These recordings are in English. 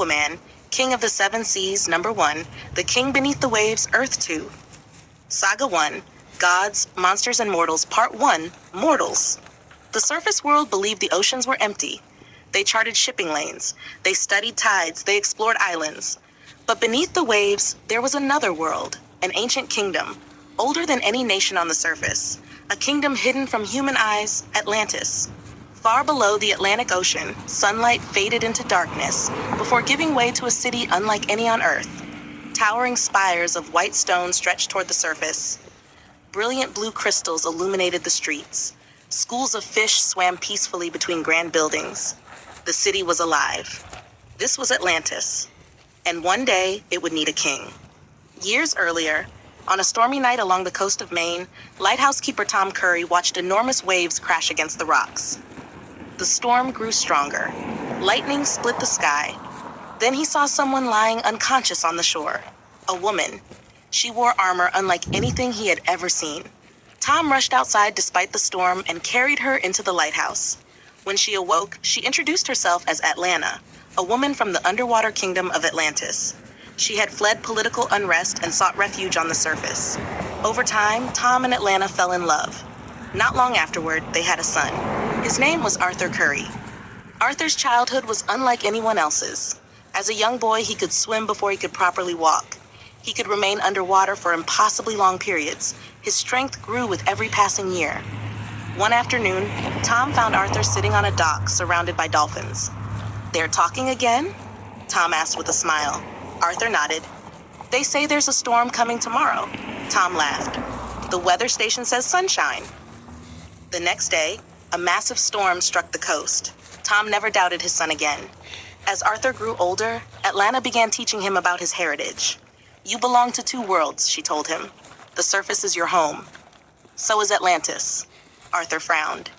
Aquaman, King of the Seven Seas, Number 1, The King Beneath the Waves, Earth 2. Saga 1, Gods, Monsters and Mortals, Part 1, Mortals. The surface world believed the oceans were empty. They charted shipping lanes, they studied tides, they explored islands. But beneath the waves, there was another world, an ancient kingdom, older than any nation on the surface. A kingdom hidden from human eyes, Atlantis. Far below the Atlantic Ocean, sunlight faded into darkness before giving way to a city unlike any on Earth. Towering spires of white stone stretched toward the surface. Brilliant blue crystals illuminated the streets. Schools of fish swam peacefully between grand buildings. The city was alive. This was Atlantis. And one day, it would need a king. Years earlier, on a stormy night along the coast of Maine, lighthouse keeper Tom Curry watched enormous waves crash against the rocks. The storm grew stronger. Lightning split the sky. Then he saw someone lying unconscious on the shore. A woman. She wore armor unlike anything he had ever seen. Tom rushed outside despite the storm and carried her into the lighthouse. When she awoke, she introduced herself as Atlanta, a woman from the underwater kingdom of Atlantis. She had fled political unrest and sought refuge on the surface. Over time, Tom and Atlanta fell in love. Not long afterward, they had a son. His name was Arthur Curry. Arthur's childhood was unlike anyone else's. As a young boy, he could swim before he could properly walk. He could remain underwater for impossibly long periods. His strength grew with every passing year. One afternoon, Tom found Arthur sitting on a dock surrounded by dolphins. "They're talking again?" Tom asked with a smile. Arthur nodded. "They say there's a storm coming tomorrow." Tom laughed. "The weather station says sunshine." The next day, a massive storm struck the coast. Tom never doubted his son again. As Arthur grew older, Atlanta began teaching him about his heritage. "You belong to two worlds," she told him. "The surface is your home. So is Atlantis." Arthur frowned.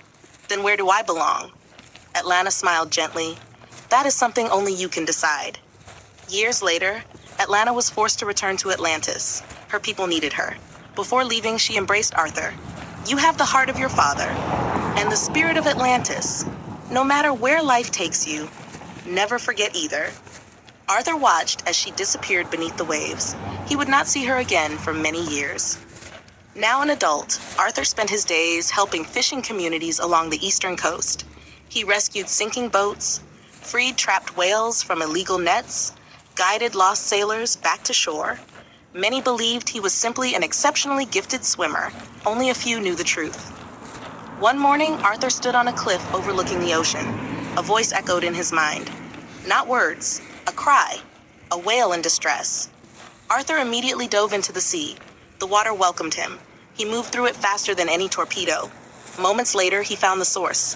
"Then where do I belong?" Atlanta smiled gently. "That is something only you can decide." Years later, Atlanta was forced to return to Atlantis. Her people needed her. Before leaving, she embraced Arthur. "You have the heart of your father, and the spirit of Atlantis. No matter where life takes you, never forget either." Arthur watched as she disappeared beneath the waves. He would not see her again for many years. Now an adult, Arthur spent his days helping fishing communities along the eastern coast. He rescued sinking boats, freed trapped whales from illegal nets, guided lost sailors back to shore. Many believed he was simply an exceptionally gifted swimmer. Only a few knew the truth. One morning, Arthur stood on a cliff overlooking the ocean. A voice echoed in his mind. Not words, a cry, a wail in distress. Arthur immediately dove into the sea. The water welcomed him. He moved through it faster than any torpedo. Moments later, he found the source.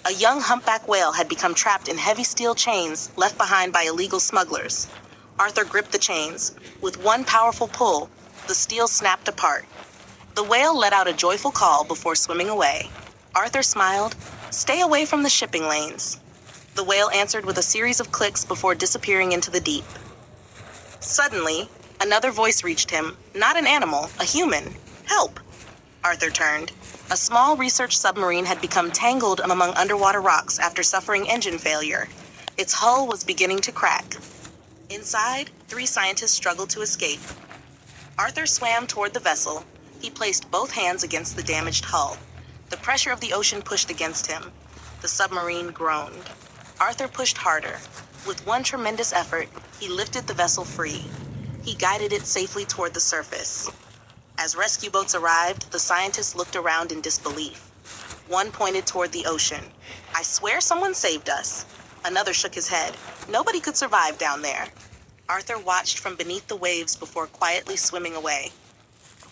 A young humpback whale had become trapped in heavy steel chains left behind by illegal smugglers. Arthur gripped the chains. With one powerful pull, the steel snapped apart. The whale let out a joyful call before swimming away. Arthur smiled. "Stay away from the shipping lanes." The whale answered with a series of clicks before disappearing into the deep. Suddenly, another voice reached him. Not an animal, a human. "Help!" Arthur turned. A small research submarine had become tangled among underwater rocks after suffering engine failure. Its hull was beginning to crack. Inside, 3 scientists struggled to escape. Arthur swam toward the vessel. He placed both hands against the damaged hull. The pressure of the ocean pushed against him. The submarine groaned. Arthur pushed harder. With one tremendous effort, he lifted the vessel free. He guided it safely toward the surface. As rescue boats arrived, the scientists looked around in disbelief. One pointed toward the ocean. "I swear someone saved us." Another shook his head. "Nobody could survive down there." Arthur watched from beneath the waves before quietly swimming away.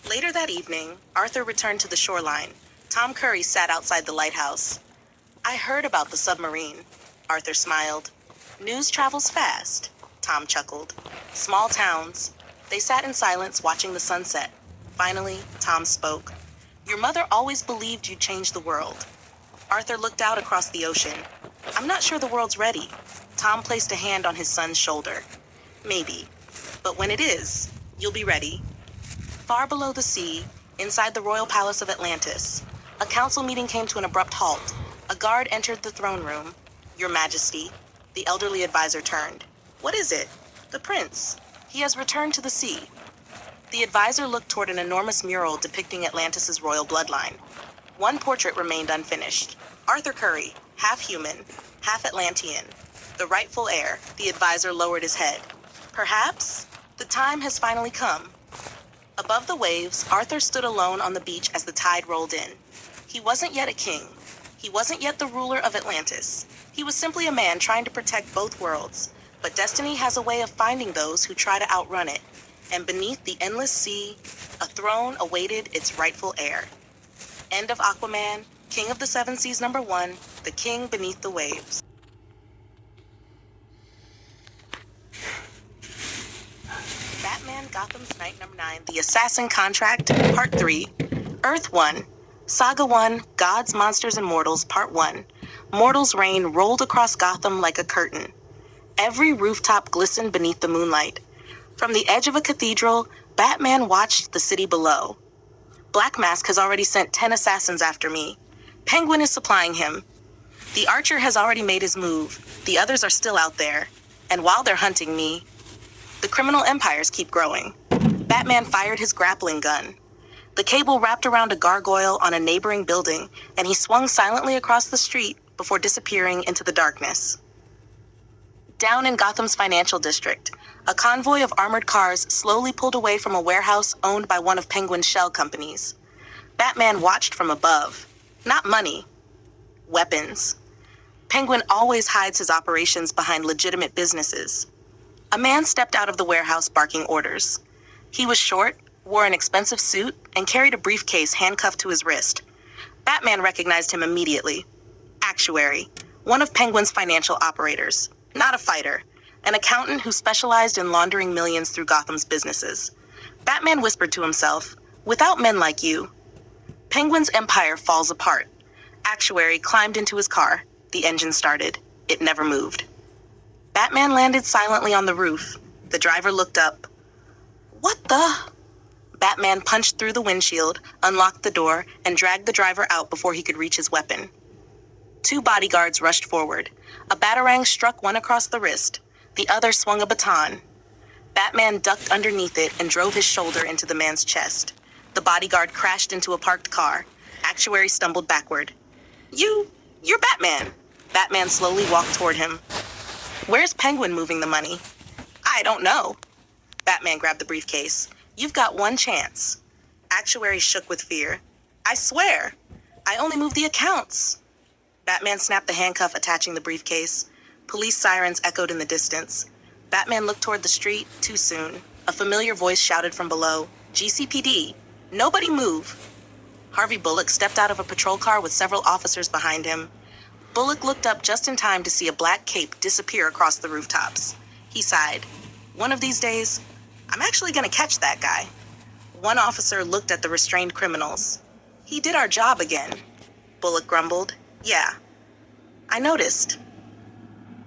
Later that evening, Arthur returned to the shoreline. Tom Curry sat outside the lighthouse. "I heard about the submarine." Arthur smiled. "News travels fast," Tom chuckled. "Small towns." They sat in silence watching the sunset. Finally, Tom spoke. "Your mother always believed you'd change the world." Arthur looked out across the ocean. "I'm not sure the world's ready." Tom placed a hand on his son's shoulder. "Maybe. But when it is, you'll be ready." Far below the sea, inside the royal palace of Atlantis, a council meeting came to an abrupt halt. A guard entered the throne room. "Your Majesty." The elderly advisor turned. What is it? The prince. He has returned to the sea. The advisor looked toward an enormous mural depicting Atlantis' royal bloodline. One portrait remained unfinished. Arthur Curry, half human, half Atlantean. The rightful heir. The advisor lowered his head. Perhaps the time has finally come. Above the waves, Arthur stood alone on the beach as the tide rolled in. He wasn't yet a king. He wasn't yet the ruler of Atlantis. He was simply a man trying to protect both worlds. But destiny has a way of finding those who try to outrun it. And beneath the endless sea, a throne awaited its rightful heir. End of Aquaman, King of the Seven Seas #1, The King Beneath the Waves. Batman Gotham's Night #9, The Assassin Contract, Part 3, Earth 1, Saga 1, Gods, Monsters, and Mortals, Part 1. Mortals' reign rolled across Gotham like a curtain. Every rooftop glistened beneath the moonlight. From the edge of a cathedral, Batman watched the city below. Black Mask has already sent 10 assassins after me. Penguin is supplying him. The Archer has already made his move. The others are still out there. And while they're hunting me, the criminal empires keep growing. Batman fired his grappling gun. The cable wrapped around a gargoyle on a neighboring building, and he swung silently across the street before disappearing into the darkness. Down in Gotham's financial district, a convoy of armored cars slowly pulled away from a warehouse owned by one of Penguin's shell companies. Batman watched from above. Not money. Weapons. Penguin always hides his operations behind legitimate businesses. A man stepped out of the warehouse barking orders. He was short, wore an expensive suit, and carried a briefcase handcuffed to his wrist. Batman recognized him immediately. Actuary, one of Penguin's financial operators. Not a fighter. An accountant who specialized in laundering millions through Gotham's businesses. Batman whispered to himself, "Without men like you, Penguin's empire falls apart." Actuary climbed into his car. The engine started. It never moved. Batman landed silently on the roof. The driver looked up. "What the?" Batman punched through the windshield, unlocked the door, and dragged the driver out before he could reach his weapon. 2 bodyguards rushed forward. A batarang struck one across the wrist. The other swung a baton. Batman ducked underneath it and drove his shoulder into the man's chest. The bodyguard crashed into a parked car. Actuary stumbled backward. You're Batman." Batman slowly walked toward him. "Where's Penguin moving the money?" "I don't know." Batman grabbed the briefcase. "You've got one chance." Actuary shook with fear. "I swear, I only moved the accounts." Batman snapped the handcuff attaching the briefcase. Police sirens echoed in the distance. Batman looked toward the street, too soon. A familiar voice shouted from below, "GCPD, nobody move." Harvey Bullock stepped out of a patrol car with several officers behind him. Bullock looked up just in time to see a black cape disappear across the rooftops. He sighed. "One of these days, I'm actually going to catch that guy." One officer looked at the restrained criminals. "He did our job again." Bullock grumbled. "Yeah, I noticed."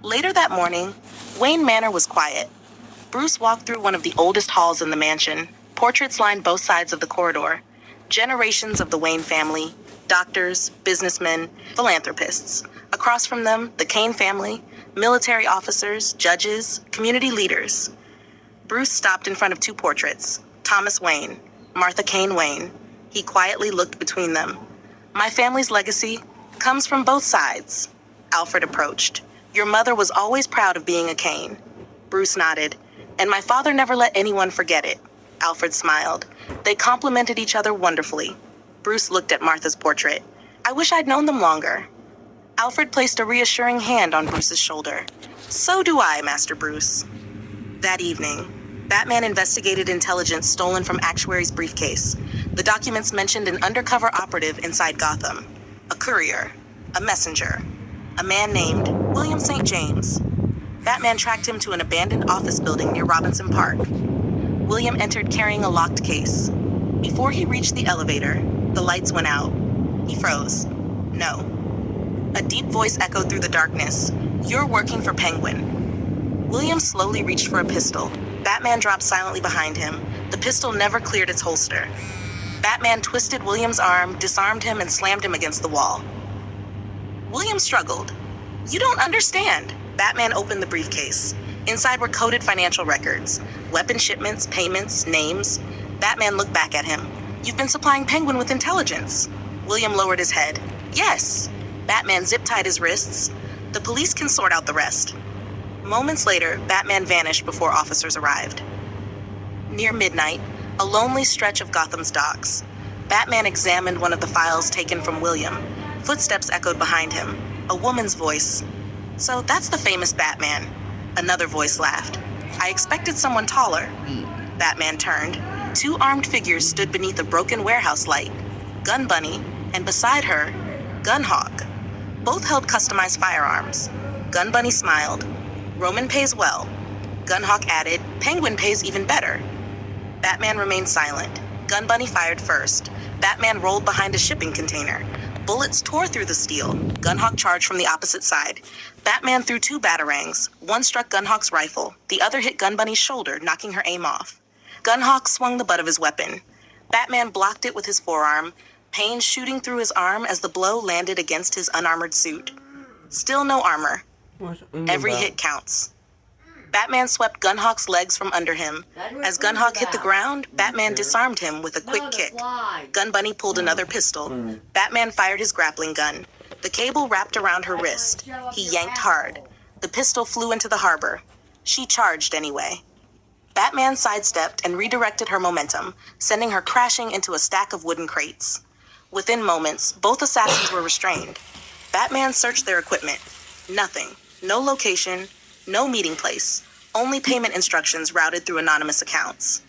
Later that morning, Wayne Manor was quiet. Bruce walked through one of the oldest halls in the mansion. Portraits lined both sides of the corridor. Generations of the Wayne family, doctors, businessmen, philanthropists. Across from them, the Kane family, military officers, judges, community leaders. Bruce stopped in front of 2 portraits, Thomas Wayne, Martha Kane Wayne. He quietly looked between them. "My family's legacy comes from both sides." Alfred approached. "Your mother was always proud of being a Kane." Bruce nodded. "And my father never let anyone forget it." Alfred smiled. They complimented each other wonderfully. Bruce looked at Martha's portrait. "I wish I'd known them longer." Alfred placed a reassuring hand on Bruce's shoulder. "So do I, Master Bruce." That evening, Batman investigated intelligence stolen from Actuary's briefcase. The documents mentioned an undercover operative inside Gotham. A courier. A messenger. A man named William St. James. Batman tracked him to an abandoned office building near Robinson Park. William entered carrying a locked case. Before he reached the elevator, the lights went out. He froze. "No." A deep voice echoed through the darkness. "You're working for Penguin." William slowly reached for a pistol. Batman dropped silently behind him. The pistol never cleared its holster. Batman twisted William's arm, disarmed him, and slammed him against the wall. William struggled. "You don't understand." Batman opened the briefcase. Inside were coded financial records, weapon shipments, payments, names. Batman looked back at him. You've been supplying Penguin with intelligence. William lowered his head. Yes. Batman zip-tied his wrists. The police can sort out the rest. Moments later, Batman vanished before officers arrived. Near midnight, a lonely stretch of Gotham's docks. Batman examined one of the files taken from William. Footsteps echoed behind him. A woman's voice. So that's the famous Batman. Another voice laughed. I expected someone taller. Batman turned. Two armed figures stood beneath a broken warehouse light. Gun Bunny, and beside her, Gunhawk. Both held customized firearms. Gun Bunny smiled. Roman pays well. Gunhawk added, Penguin pays even better. Batman remained silent. Gun Bunny fired first. Batman rolled behind a shipping container. Bullets tore through the steel. Gunhawk charged from the opposite side. Batman threw two batarangs. One struck Gunhawk's rifle. The other hit Gun Bunny's shoulder, knocking her aim off. Gunhawk swung the butt of his weapon. Batman blocked it with his forearm, pain shooting through his arm as the blow landed against his unarmored suit. Still no armor. Every hit counts. Batman swept Gunhawk's legs from under him. As Gunhawk hit the ground, Batman disarmed him with a quick kick. Gun Bunny pulled another pistol. Batman fired his grappling gun. The cable wrapped around her wrist. He yanked hard. The pistol flew into the harbor. She charged anyway. Batman sidestepped and redirected her momentum, sending her crashing into a stack of wooden crates. Within moments, both assassins were restrained. Batman searched their equipment. Nothing. No location. No meeting place. Only payment instructions routed through anonymous accounts.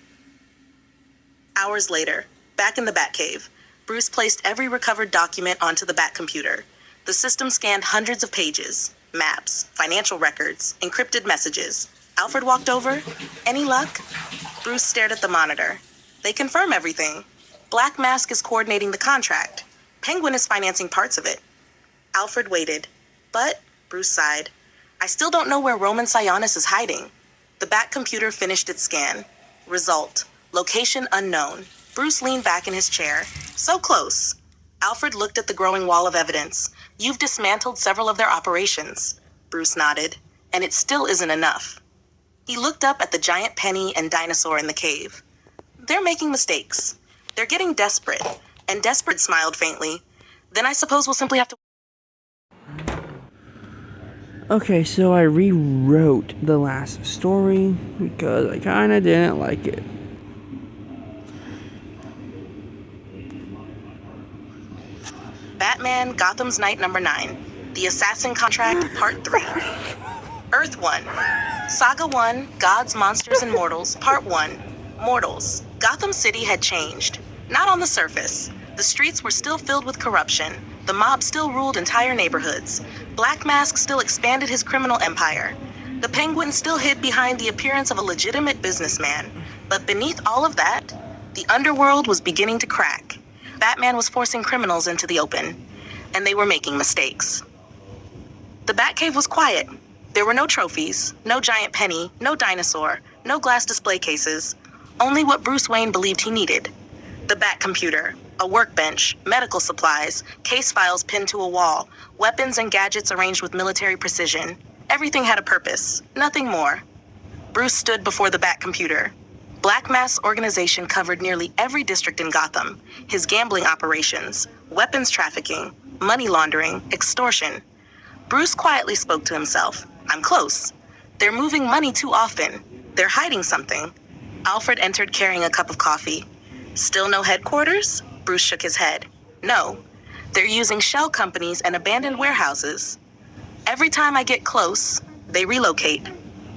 Hours later, back in the Batcave, Bruce placed every recovered document onto the Batcomputer. The system scanned hundreds of pages, maps, financial records, encrypted messages. Alfred walked over. Any luck? Bruce stared at the monitor. They confirm everything. Black Mask is coordinating the contract. Penguin is financing parts of it. Alfred waited. But, Bruce sighed, I still don't know where Roman Sionis is hiding. The Batcomputer finished its scan. Result. Location unknown. Bruce leaned back in his chair. So close. Alfred looked at the growing wall of evidence. You've dismantled several of their operations. Bruce nodded. And it still isn't enough. He looked up at the giant penny and dinosaur in the cave. They're making mistakes. They're getting desperate. And Desperate smiled faintly. Then I suppose we'll simply have to... Okay, so I rewrote the last story because I kinda didn't like it. Batman Gotham's Night number 9. The Assassin Contract, Part 3. Earth 1. Saga 1, Gods, Monsters, and Mortals, Part 1. Mortals. Gotham City had changed. Not on the surface. The streets were still filled with corruption. The mob still ruled entire neighborhoods. Black Mask still expanded his criminal empire. The Penguin still hid behind the appearance of a legitimate businessman. But beneath all of that, the underworld was beginning to crack. Batman was forcing criminals into the open, and they were making mistakes. The Batcave was quiet. There were no trophies, no giant penny, no dinosaur, no glass display cases, only what Bruce Wayne believed he needed. The Batcomputer, a workbench, medical supplies, case files pinned to a wall, weapons and gadgets arranged with military precision. Everything had a purpose, nothing more. Bruce stood before the Batcomputer. Black Mask's organization covered nearly every district in Gotham. His gambling operations, weapons trafficking, money laundering, extortion. Bruce quietly spoke to himself. I'm close. They're moving money too often. They're hiding something. Alfred entered carrying a cup of coffee. Still no headquarters? Bruce shook his head. No. They're using shell companies and abandoned warehouses. Every time I get close, they relocate.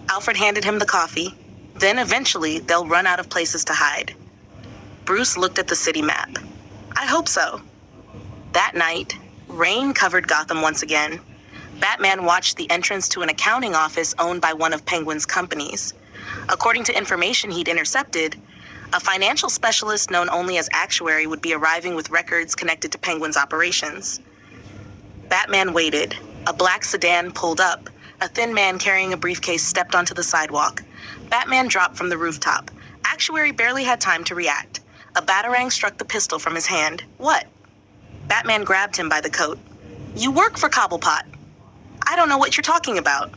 Alfred handed him the coffee. Then eventually, they'll run out of places to hide. Bruce looked at the city map. I hope so. That night, rain covered Gotham once again. Batman watched the entrance to an accounting office owned by one of Penguin's companies. According to information he'd intercepted, a financial specialist known only as Actuary would be arriving with records connected to Penguin's operations. Batman waited. A black sedan pulled up. A thin man carrying a briefcase stepped onto the sidewalk. Batman dropped from the rooftop. Actuary barely had time to react. A batarang struck the pistol from his hand. What? Batman grabbed him by the coat. You work for Cobblepot. I don't know what you're talking about.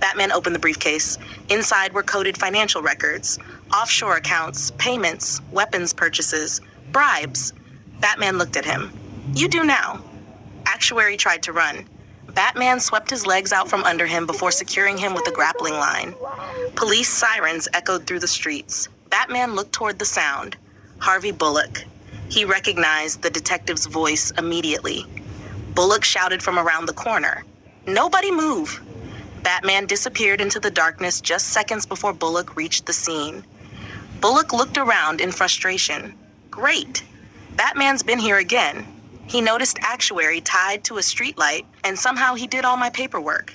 Batman opened the briefcase. Inside were coded financial records, offshore accounts, payments, weapons purchases, bribes. Batman looked at him. You do now. Actuary tried to run. Batman swept his legs out from under him before securing him with a grappling line. Police sirens echoed through the streets. Batman looked toward the sound. Harvey Bullock. He recognized the detective's voice immediately. Bullock shouted from around the corner. Nobody move! Batman disappeared into the darkness just seconds before Bullock reached the scene. Bullock looked around in frustration. Great! Batman's been here again. He noticed Actuary tied to a streetlight, and somehow he did all my paperwork.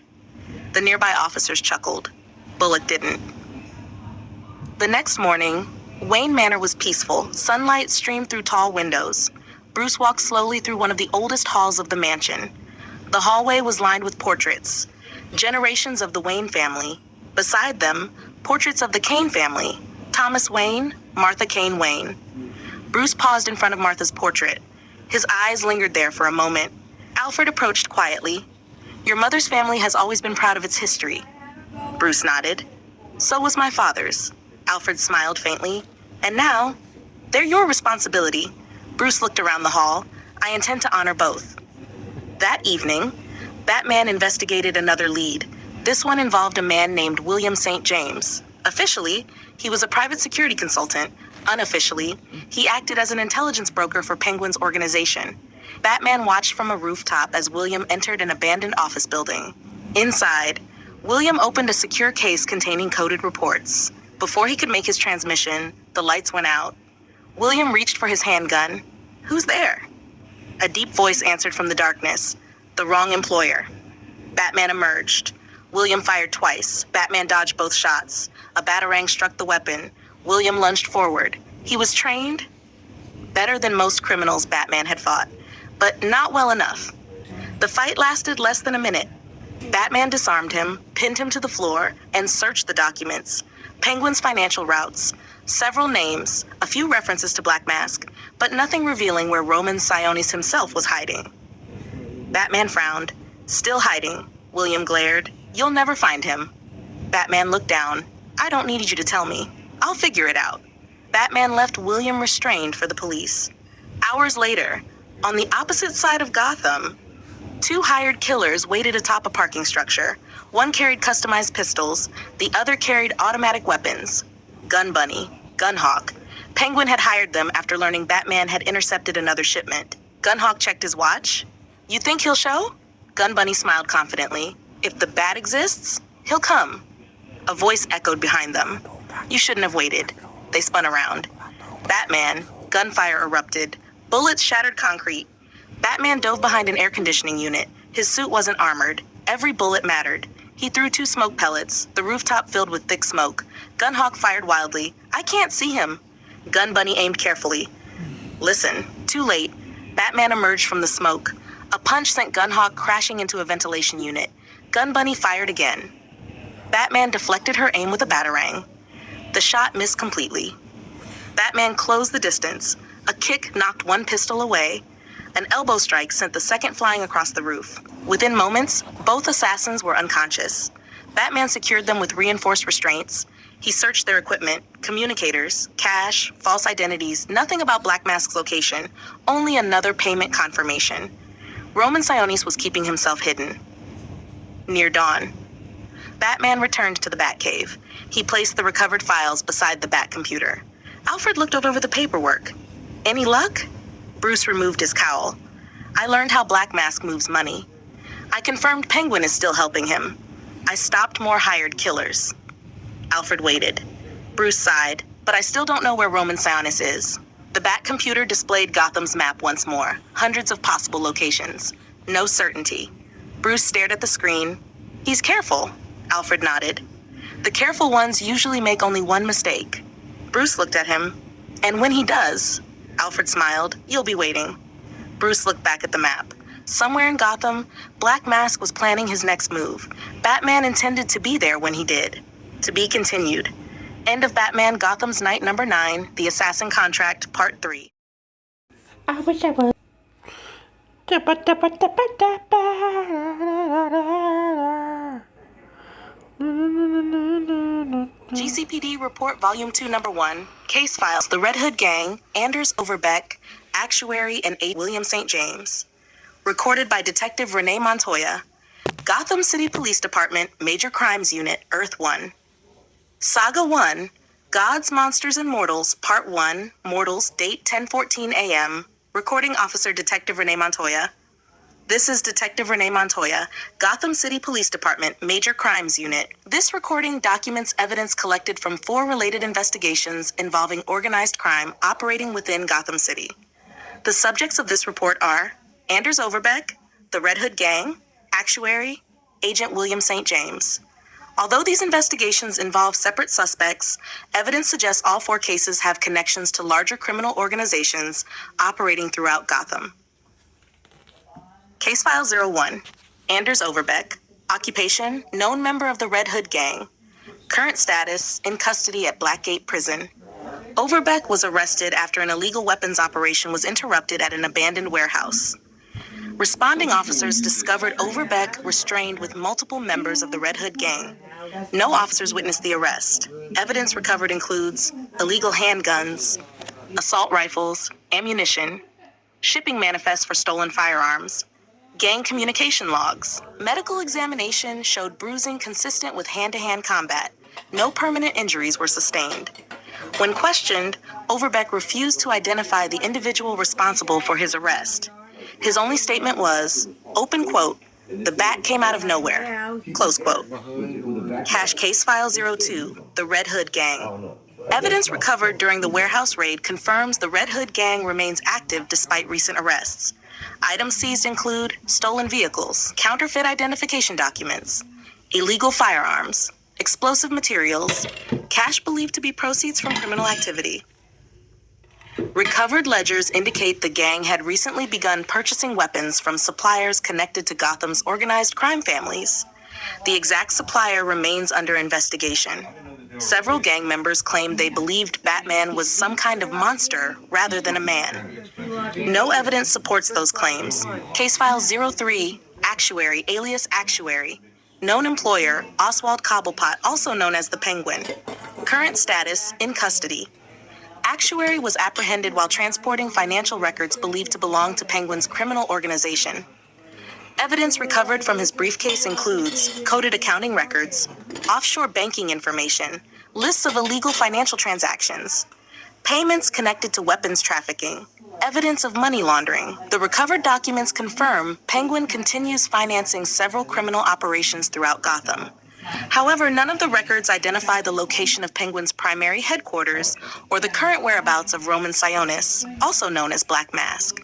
The nearby officers chuckled. Bullock didn't. The next morning, Wayne Manor was peaceful. Sunlight streamed through tall windows. Bruce walked slowly through one of the oldest halls of the mansion. The hallway was lined with portraits. Generations of the Wayne family. Beside them, portraits of the Kane family. Thomas Wayne, Martha Kane Wayne. Bruce paused in front of Martha's portrait. His eyes lingered there for a moment. Alfred approached quietly. Your mother's family has always been proud of its history. Bruce nodded. So was my father's. Alfred smiled faintly. And now, they're your responsibility. Bruce looked around the hall. I intend to honor both. That evening, Batman investigated another lead. This one involved a man named William St. James. Officially, he was a private security consultant. Unofficially, he acted as an intelligence broker for Penguin's organization. Batman watched from a rooftop as William entered an abandoned office building. Inside, William opened a secure case containing coded reports. Before he could make his transmission, the lights went out. William reached for his handgun. Who's there? A deep voice answered from the darkness. The wrong employer. Batman emerged. William fired twice. Batman dodged both shots. A batarang struck the weapon. William lunged forward. He was trained better than most criminals Batman had fought, but not well enough. The fight lasted less than a minute. Batman disarmed him, pinned him to the floor, and searched the documents. Penguin's financial routes, several names, a few references to Black Mask, but nothing revealing where Roman Sionis himself was hiding. Batman frowned. Still hiding. William glared. You'll never find him. Batman looked down. I don't need you to tell me. I'll figure it out. Batman left William restrained for the police. Hours later, on the opposite side of Gotham, two hired killers waited atop a parking structure. One carried customized pistols, the other carried automatic weapons. Gun Bunny, Gunhawk. Penguin had hired them after learning Batman had intercepted another shipment. Gunhawk checked his watch. You think he'll show? Gun Bunny smiled confidently. If the bat exists, he'll come. A voice echoed behind them. You shouldn't have waited. They spun around. Batman, gunfire erupted. Bullets shattered concrete. Batman dove behind an air conditioning unit. His suit wasn't armored. Every bullet mattered. He threw 2 smoke pellets, the rooftop filled with thick smoke. Gunhawk fired wildly. I can't see him. Gun Bunny aimed carefully. Listen, too late. Batman emerged from the smoke. A punch sent Gunhawk crashing into a ventilation unit. Gun Bunny fired again. Batman deflected her aim with a batarang. The shot missed completely. Batman closed the distance. A kick knocked one pistol away. An elbow strike sent the second flying across the roof. Within moments, both assassins were unconscious. Batman secured them with reinforced restraints. He searched their equipment, communicators, cash, false identities, nothing about Black Mask's location, only another payment confirmation. Roman Sionis was keeping himself hidden. Near dawn, Batman returned to the Batcave. He placed the recovered files beside the Bat computer. Alfred looked over the paperwork. Any luck? Bruce removed his cowl. I learned how Black Mask moves money. I confirmed Penguin is still helping him. I stopped more hired killers. Alfred waited. Bruce sighed, but I still don't know where Roman Sionis is. The Bat computer displayed Gotham's map once more, hundreds of possible locations. No certainty. Bruce stared at the screen. He's careful. Alfred nodded. The careful ones usually make only one mistake. Bruce looked at him. And when he does, Alfred smiled, you'll be waiting. Bruce looked back at the map. Somewhere in Gotham, Black Mask was planning his next move. Batman intended to be there when he did. To be continued. End of Batman Gotham's Night number 9, The Assassin Contract, Part 3. I wish I was. GCPD Report Volume 2, Number 1, Case Files, The Red Hood Gang, Anders Overbeck, Actuary, and A. William St. James. Recorded by Detective Renee Montoya, Gotham City Police Department, Major Crimes Unit, Earth 1. Saga 1, Gods, Monsters, and Mortals, Part 1, Mortals, date 10:14 a.m., Recording Officer Detective Renee Montoya. This is Detective Renee Montoya, Gotham City Police Department, Major Crimes Unit. This recording documents evidence collected from 4 related investigations involving organized crime operating within Gotham City. The subjects of this report are Anders Overbeck, the Red Hood Gang, Actuary, Agent William St. James. Although these investigations involve separate suspects, evidence suggests all 4 cases have connections to larger criminal organizations operating throughout Gotham. Case File 01, Anders Overbeck. Occupation, known member of the Red Hood Gang. Current status, in custody at Blackgate Prison. Overbeck was arrested after an illegal weapons operation was interrupted at an abandoned warehouse. Responding officers discovered Overbeck restrained with multiple members of the Red Hood Gang. No officers witnessed the arrest. Evidence recovered includes illegal handguns, assault rifles, ammunition, shipping manifests for stolen firearms, gang communication logs. Medical examination showed bruising consistent with hand-to-hand combat. No permanent injuries were sustained. When questioned, Overbeck refused to identify the individual responsible for his arrest. His only statement was, open quote, "The bat came out of nowhere," close quote. Hash Case File 02, The Red Hood Gang. Evidence recovered during the warehouse raid confirms the Red Hood Gang remains active despite recent arrests. Items seized include stolen vehicles, counterfeit identification documents, illegal firearms, explosive materials, cash believed to be proceeds from criminal activity. Recovered ledgers indicate the gang had recently begun purchasing weapons from suppliers connected to Gotham's organized crime families. The exact supplier remains under investigation. Several gang members claimed they believed Batman was some kind of monster rather than a man. No evidence supports those claims. Case File 03, Actuary, alias Actuary. Known employer, Oswald Cobblepot, also known as the Penguin. Current status, in custody. Actuary was apprehended while transporting financial records believed to belong to Penguin's criminal organization. Evidence recovered from his briefcase includes coded accounting records, offshore banking information, lists of illegal financial transactions, payments connected to weapons trafficking, evidence of money laundering. The recovered documents confirm Penguin continues financing several criminal operations throughout Gotham. However, none of the records identify the location of Penguin's primary headquarters or the current whereabouts of Roman Sionis, also known as Black Mask.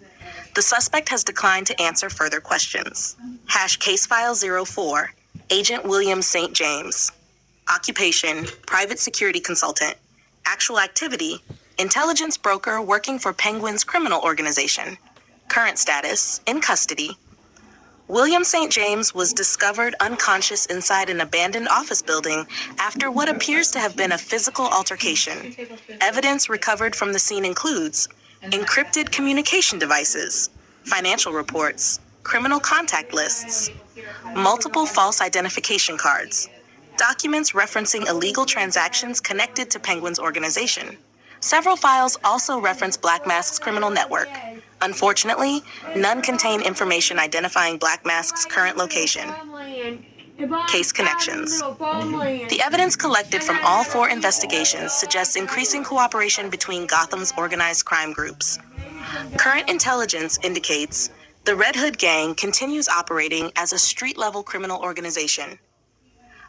The suspect has declined to answer further questions. Hash Case File 04, Agent William St. James. Occupation, private security consultant. Actual activity, intelligence broker working for Penguin's criminal organization. Current status, in custody. William St. James was discovered unconscious inside an abandoned office building after what appears to have been a physical altercation. Evidence recovered from the scene includes encrypted communication devices, financial reports, criminal contact lists, multiple false identification cards, documents referencing illegal transactions connected to Penguin's organization. Several files also reference Black Mask's criminal network. Unfortunately, none contain information identifying Black Mask's current location. Case connections. The evidence collected from all 4 investigations suggests increasing cooperation between Gotham's organized crime groups. Current intelligence indicates the Red Hood Gang continues operating as a street-level criminal organization.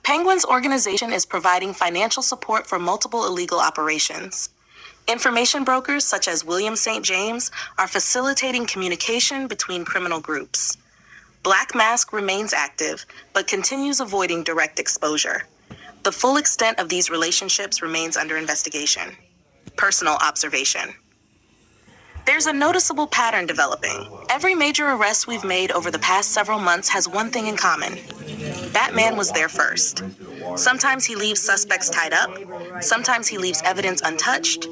Penguin's organization is providing financial support for multiple illegal operations. Information brokers such as William St. James are facilitating communication between criminal groups. Black Mask remains active, but continues avoiding direct exposure. The full extent of these relationships remains under investigation. Personal observation. There's a noticeable pattern developing. Every major arrest we've made over the past several months has one thing in common. Batman was there first. Sometimes he leaves suspects tied up. Sometimes he leaves evidence untouched.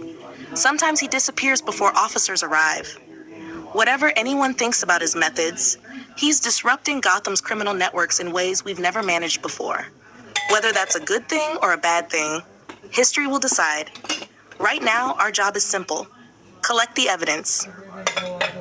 Sometimes he disappears before officers arrive. Whatever anyone thinks about his methods, he's disrupting Gotham's criminal networks in ways we've never managed before. Whether that's a good thing or a bad thing, history will decide. Right now, our job is simple. Collect the evidence.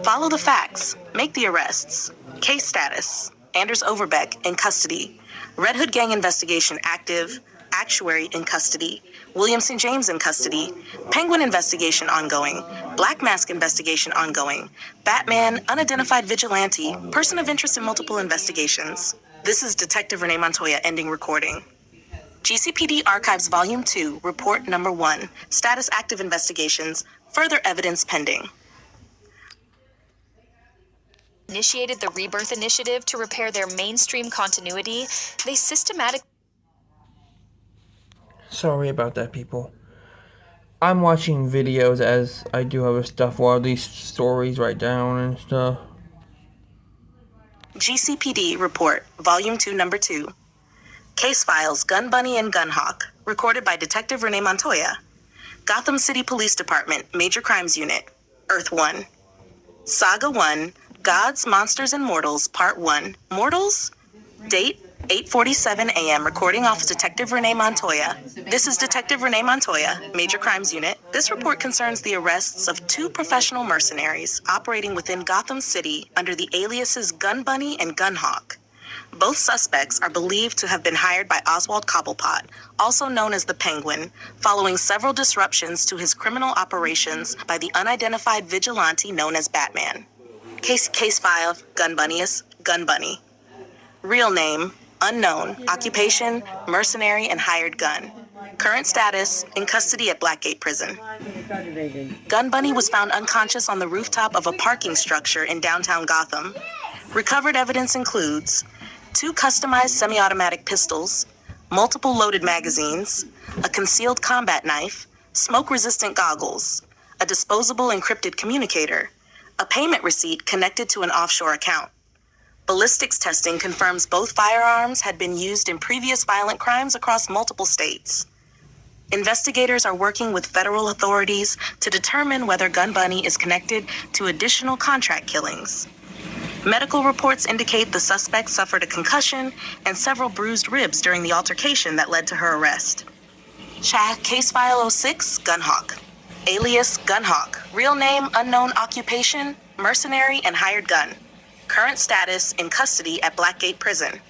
Follow the facts. Make the arrests. Case status. Anders Overbeck in custody. Red Hood Gang investigation active. Actuary in custody. William St. James in custody. Penguin investigation ongoing. Black Mask investigation ongoing. Batman, unidentified vigilante, person of interest in multiple investigations. This is Detective Renee Montoya ending recording. GCPD Archives Volume 2, Report Number 1, Status Active Investigations, Further Evidence Pending. Initiated the Rebirth Initiative to repair their mainstream continuity. They systematically... Sorry about that, people. I'm watching videos as I do other stuff while these stories write down and stuff. GCPD Report, Volume 2, Number 2. Case Files, Gun Bunny and Gun Hawk, recorded by Detective Renee Montoya. Gotham City Police Department, Major Crimes Unit, Earth 1. Saga 1, Gods, Monsters, and Mortals, Part 1. Mortals? Date, 8:47 a.m. Recording Office Detective Renee Montoya. This is Detective Renee Montoya, Major Crimes Unit. This report concerns the arrests of 2 professional mercenaries operating within Gotham City under the aliases Gun Bunny and Gun Hawk. Both suspects are believed to have been hired by Oswald Cobblepot, also known as the Penguin, following several disruptions to his criminal operations by the unidentified vigilante known as Batman. Case file, Gun Bunny is Gun Bunny. Real name, unknown. Occupation, mercenary and hired gun. Current status, in custody at Blackgate Prison. Gun Bunny was found unconscious on the rooftop of a parking structure in downtown Gotham. Recovered evidence includes 2 customized semi-automatic pistols, multiple loaded magazines, a concealed combat knife, smoke-resistant goggles, a disposable encrypted communicator, a payment receipt connected to an offshore account. Ballistics testing confirms both firearms had been used in previous violent crimes across multiple states. Investigators are working with federal authorities to determine whether Gun Bunny is connected to additional contract killings. Medical reports indicate the suspect suffered a concussion and several bruised ribs during the altercation that led to her arrest. Case File 06, Gun Hawk. Alias Gun Hawk. Real name, unknown. Occupation, mercenary and hired gun. Current status, in custody at Blackgate Prison.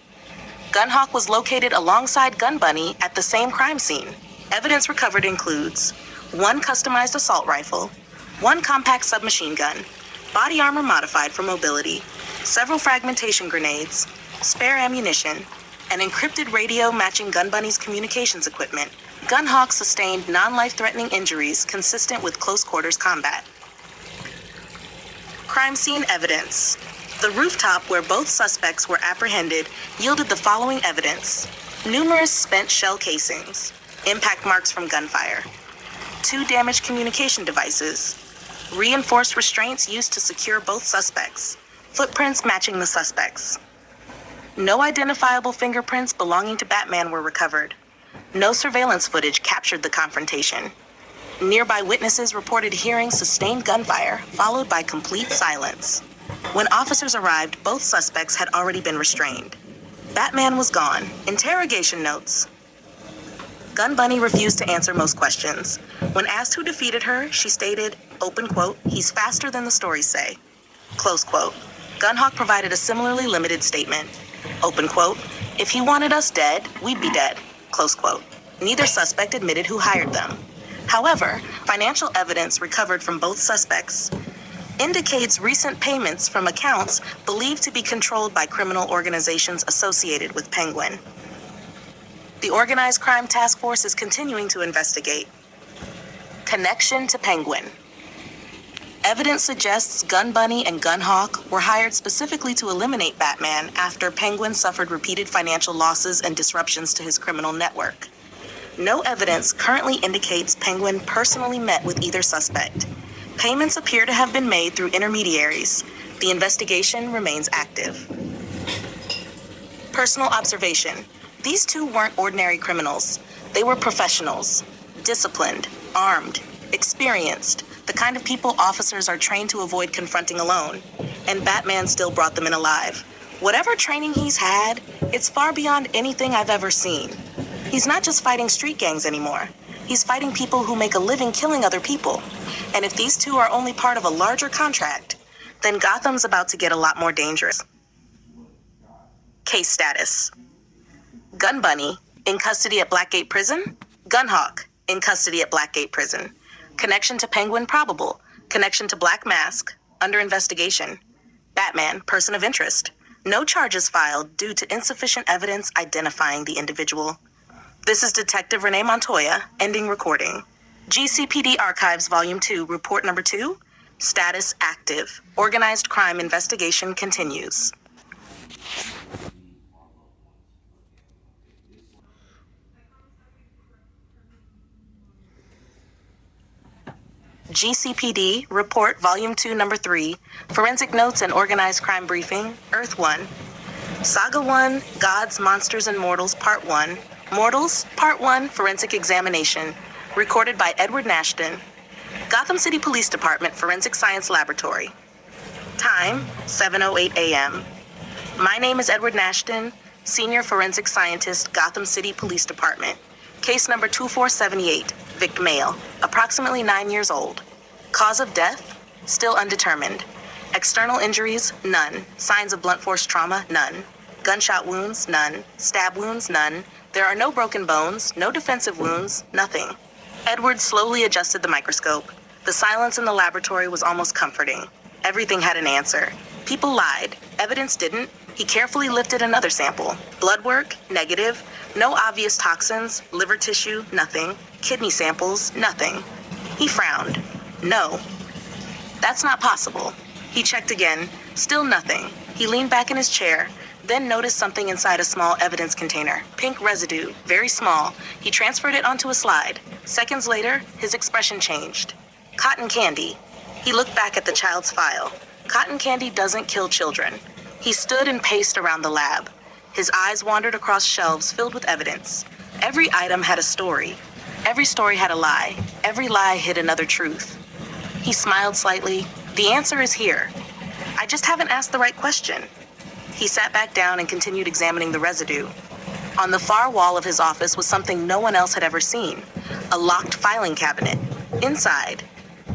Gun Hawk was located alongside Gun Bunny at the same crime scene. Evidence recovered includes 1 customized assault rifle, 1 compact submachine gun, body armor modified for mobility, several fragmentation grenades, spare ammunition, an encrypted radio matching Gun Bunny's communications equipment. Gun Hawk sustained non-life-threatening injuries consistent with close quarters combat. Crime scene evidence. The rooftop where both suspects were apprehended yielded the following evidence: numerous spent shell casings, impact marks from gunfire, 2 damaged communication devices, reinforced restraints used to secure both suspects, footprints matching the suspects. No identifiable fingerprints belonging to Batman were recovered. No surveillance footage captured the confrontation. Nearby witnesses reported hearing sustained gunfire, followed by complete silence. When officers arrived, both suspects had already been restrained. Batman was gone. Interrogation notes. Gun Bunny refused to answer most questions. When asked who defeated her, she stated, open quote, "He's faster than the stories say," close quote. Gun Hawk provided a similarly limited statement, open quote, "If he wanted us dead, we'd be dead," close quote. Neither suspect admitted who hired them. However, financial evidence recovered from both suspects indicates recent payments from accounts believed to be controlled by criminal organizations associated with Penguin. The Organized Crime Task Force is continuing to investigate. Connection to Penguin. Evidence suggests Gun Bunny and Gun Hawk were hired specifically to eliminate Batman after Penguin suffered repeated financial losses and disruptions to his criminal network. No evidence currently indicates Penguin personally met with either suspect. Payments appear to have been made through intermediaries. The investigation remains active. Personal observation. These 2 weren't ordinary criminals. They were professionals, disciplined, armed, experienced, the kind of people officers are trained to avoid confronting alone. And Batman still brought them in alive. Whatever training he's had, it's far beyond anything I've ever seen. He's not just fighting street gangs anymore. He's fighting people who make a living killing other people. And if these two are only part of a larger contract, then Gotham's about to get a lot more dangerous. Case status. Gun Bunny, in custody at Blackgate Prison. Gunhawk, in custody at Blackgate Prison. Connection to Penguin probable. Connection to Black Mask, under investigation. Batman, person of interest. No charges filed due to insufficient evidence identifying the individual. This is Detective Renee Montoya, ending recording. GCPD Archives Volume 2, Report Number 2. Status active. Organized crime investigation continues. GCPD Report Volume 2, Number 3, Forensic Notes and Organized Crime Briefing, Earth 1. Saga 1, Gods, Monsters, and Mortals, Part 1. Mortals, Part 1, Forensic Examination, recorded by Edward Nashton. Gotham City Police Department Forensic Science Laboratory. Time, 7:08 a.m. My name is Edward Nashton, Senior Forensic Scientist, Gotham City Police Department. Case number 2478, victim male, approximately 9 years old. Cause of death, still undetermined. External injuries, none. Signs of blunt force trauma, none. Gunshot wounds, none. Stab wounds, none. There are no broken bones, no defensive wounds, nothing. Edward slowly adjusted the microscope. The silence in the laboratory was almost comforting. Everything had an answer. People lied. Evidence didn't. He carefully lifted another sample. Blood work, negative. No obvious toxins, liver tissue, nothing. Kidney samples, nothing. He frowned. No. That's not possible. He checked again. Still nothing. He leaned back in his chair, then noticed something inside a small evidence container. Pink residue, very small. He transferred it onto a slide. Seconds later, his expression changed. Cotton candy. He looked back at the child's file. Cotton candy doesn't kill children. He stood and paced around the lab. His eyes wandered across shelves filled with evidence. Every item had a story. Every story had a lie. Every lie hid another truth. He smiled slightly. The answer is here. I just haven't asked the right question. He sat back down and continued examining the residue. On the far wall of his office was something no one else had ever seen. A locked filing cabinet. Inside,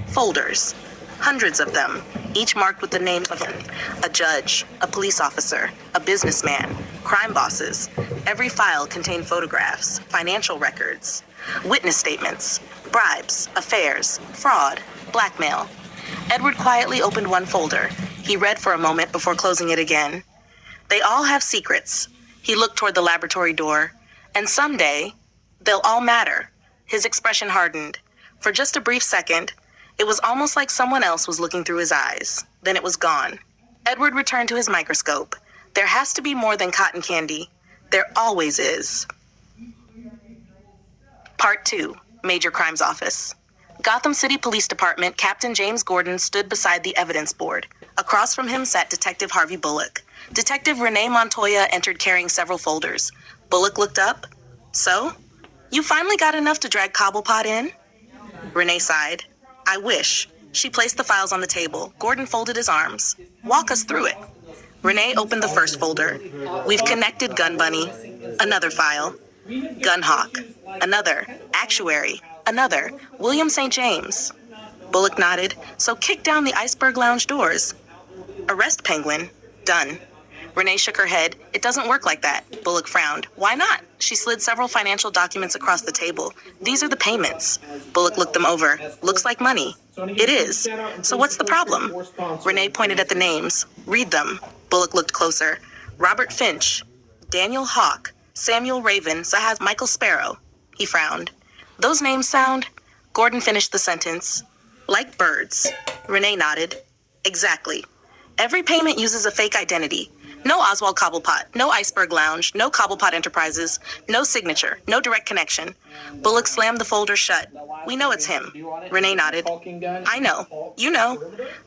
folders. Hundreds of them, each marked with the names of a judge, a police officer, a businessman, crime bosses. Every file contained photographs, financial records, witness statements, bribes, affairs, fraud, blackmail. Edward quietly opened one folder. He read for a moment before closing it again. They all have secrets. He looked toward the laboratory door. And someday, they'll all matter. His expression hardened. For just a brief second, it was almost like someone else was looking through his eyes. Then it was gone. Edward returned to his microscope. There has to be more than cotton candy. There always is. Part 2, Major Crimes Office. Gotham City Police Department Captain James Gordon stood beside the evidence board. Across from him sat Detective Harvey Bullock. Detective Renee Montoya entered carrying several folders. Bullock looked up. So? You finally got enough to drag Cobblepot in? Renee sighed. I wish. She placed the files on the table. Gordon folded his arms. Walk us through it. Renee opened the first folder. We've connected Gun Bunny. Another file. Gunhawk. Another. Actuary. Another. William St. James. Bullock nodded. So kick down the Iceberg Lounge doors. Arrest Penguin. Done. Renee shook her head. It doesn't work like that. Bullock frowned. Why not? She slid several financial documents across the table. These are the payments. Bullock looked them over. Looks like money. It is. So what's the problem? Renee pointed at the names. Read them. Bullock looked closer. Robert Finch. Daniel Hawk. Samuel Raven. Sahaz Michael Sparrow. He frowned. Those names sound... Gordon finished the sentence. Like birds. Renee nodded. Exactly. Every payment uses a fake identity. No Oswald Cobblepot, no Iceberg Lounge, no Cobblepot Enterprises, no signature, no direct connection. Bullock slammed the folder shut. We know it's him. Renee nodded. I know. You know.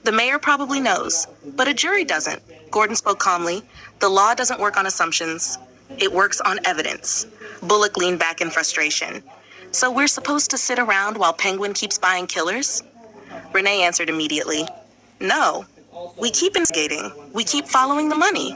The mayor probably knows. But a jury doesn't. Gordon spoke calmly. The law doesn't work on assumptions. It works on evidence. Bullock leaned back in frustration. So we're supposed to sit around while Penguin keeps buying killers? Renee answered immediately. No. We keep investigating. We keep following the money.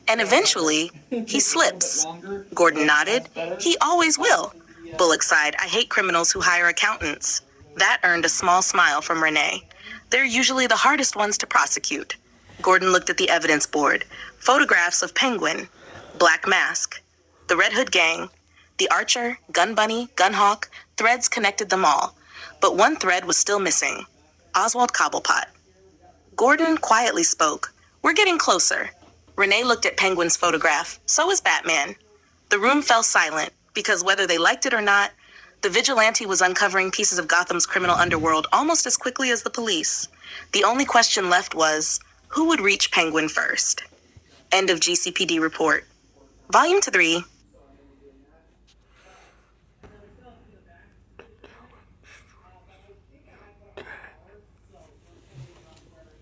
And eventually, he slips. Gordon nodded. He always will. Bullock sighed. I hate criminals who hire accountants. That earned a small smile from Renee. They're usually the hardest ones to prosecute. Gordon looked at the evidence board. Photographs of Penguin, Black Mask, the Red Hood Gang, the Archer, Gun Bunny, Gun Hawk. Threads connected them all. But one thread was still missing. Oswald Cobblepot. Gordon quietly spoke. We're getting closer. Renee looked at Penguin's photograph. So is Batman. The room fell silent, because whether they liked it or not, the vigilante was uncovering pieces of Gotham's criminal underworld almost as quickly as the police. The only question left was, who would reach Penguin first? End of GCPD report. Volume 3.